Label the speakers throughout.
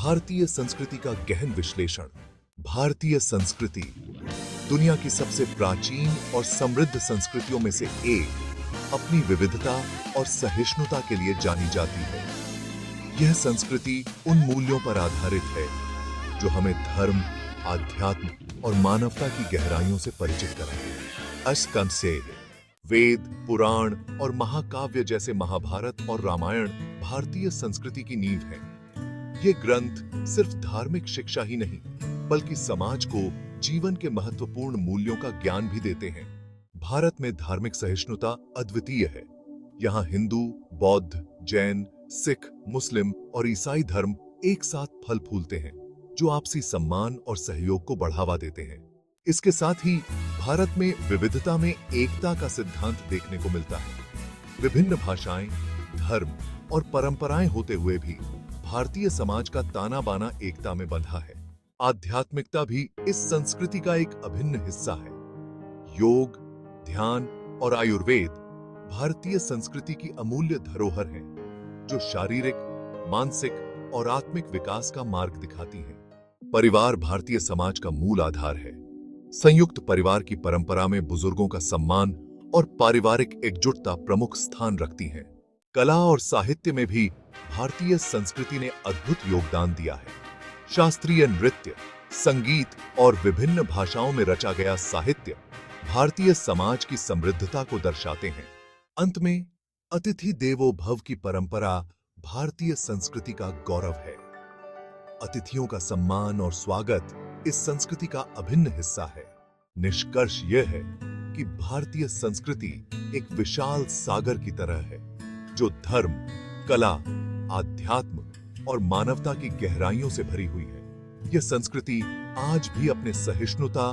Speaker 1: भारतीय संस्कृति का गहन विश्लेषण। भारतीय संस्कृति दुनिया की सबसे प्राचीन और समृद्ध संस्कृतियों में से एक अपनी विविधता और सहिष्णुता के लिए जानी जाती है। यह संस्कृति उन मूल्यों पर आधारित है जो हमें धर्म, आध्यात्म और मानवता की गहराइयों से परिचित कराते हैं। अष्टकम से वेद, पुराण और महाकाव्य जैसे महाभारत और रामायण भारतीय संस्कृति की नींव हैं। ये ग्रंथ सिर्फ धार्मिक शिक्षा ही नहीं, बल्कि समाज को जीवन के महत्वपूर्ण मूल्यों का ज्ञान भी देते हैं। भारत में धार्मिक सहिष्णुता अद्वितीय है। यहाँ हिंदू, बौद्ध, जैन, सिख, मुस्लिम और ईसाई धर्म एक साथ फल फूलते हैं, जो आपसी सम्मान और सहयोग को बढ़ावा देते हैं। इसके साथ ही भारत में विविधता में एकता का सिद्धांत देखने को मिलता है। विभिन्न भाषाएं, धर्म और परंपराएं होते हुए भी भारतीय समाज का ताना बाना एकता में बंधा है। आध्यात्मिकता भी इस संस्कृति का एक अभिन्न हिस्सा है। योग, ध्यान और आयुर्वेद भारतीय संस्कृति की अमूल्य धरोहर हैं, जो शारीरिक, मानसिक और आत्मिक विकास का मार्ग दिखाती हैं। परिवार भारतीय समाज का मूल आधार है। संयुक्त परिवार की परंपरा में बुजुर्गों का सम्मान और पारिवारिक एकजुटता प्रमुख स्थान रखती है। कला और साहित्य में भी भारतीय संस्कृति ने अद्भुत योगदान दिया है। शास्त्रीय नृत्य, संगीत और विभिन्न भाषाओं में रचा गया साहित्य भारतीय समाज की समृद्धता को दर्शाते हैं। अंत में अतिथि देवो भव की परंपरा भारतीय संस्कृति का गौरव है। अतिथियों का सम्मान और स्वागत इस संस्कृति का अभिन्न हिस्सा है। निष्कर्ष यह है कि भारतीय संस्कृति एक विशाल सागर की तरह है, जो धर्म, कला, आध्यात्म और मानवता की गहराइयों से भरी हुई है। यह संस्कृति आज भी अपने सहिष्णुता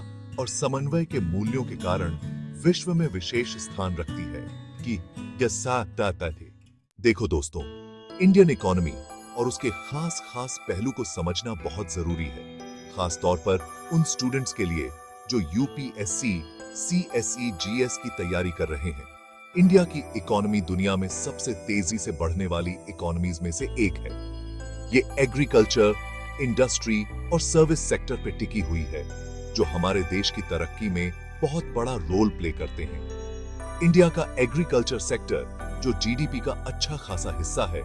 Speaker 1: और समन्वय के मूल्यों के कारण विश्व में विशेष स्थान रखती है। कि देखो दोस्तों, इंडियन इकोनॉमी और उसके खास पहलू को समझना बहुत जरूरी है, खास तौर पर उन स्टूडेंट्स के लिए जो यूपीएससी, सीएसई, जीएस की तैयारी कर रहे हैं। इंडिया की इकोनॉमी दुनिया में सबसे तेजी से बढ़ने वाली इकोनॉमीज में से एक है। ये एग्रीकल्चर, इंडस्ट्री और सर्विस सेक्टर पे टिकी हुई है, जो हमारे देश की तरक्की में बहुत बड़ा रोल प्ले करते हैं। इंडिया का एग्रीकल्चर सेक्टर, जो जीडीपी का अच्छा खासा हिस्सा है,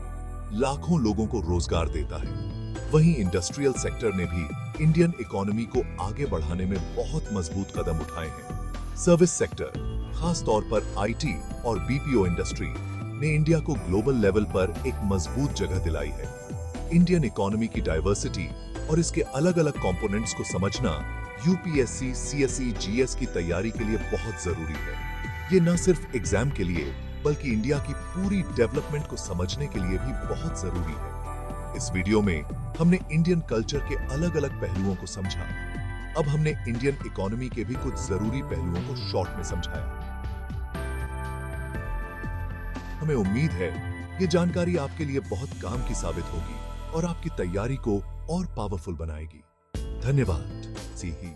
Speaker 1: लाखों लोगों को रोजगार देता है। वहीं इंडस्ट्रियल सेक्टर ने भी इंडियन इकोनॉमी को आगे बढ़ाने में बहुत मजबूत कदम उठाए हैं। सर्विस सेक्टर, खास तौर पर आईटी और बीपीओ इंडस्ट्री ने इंडिया को ग्लोबल लेवल पर एक मजबूत जगह दिलाई है। इंडियन इकोनॉमी की डाइवर्सिटी और इसके अलग अलग कंपोनेंट्स को समझना यूपीएससी, सीएसई, जीएस की तैयारी के लिए बहुत जरूरी है। ये न सिर्फ एग्जाम के लिए, बल्कि इंडिया की पूरी डेवलपमेंट को समझने के लिए भी बहुत जरूरी है। इस वीडियो में हमने इंडियन कल्चर के अलग अलग पहलुओं को समझा। अब हमने इंडियन इकोनॉमी के भी कुछ जरूरी पहलुओं को शॉर्ट में समझाया। हमें उम्मीद है ये जानकारी आपके लिए बहुत काम की साबित होगी और आपकी तैयारी को और पावरफुल बनाएगी। धन्यवाद। सी ही।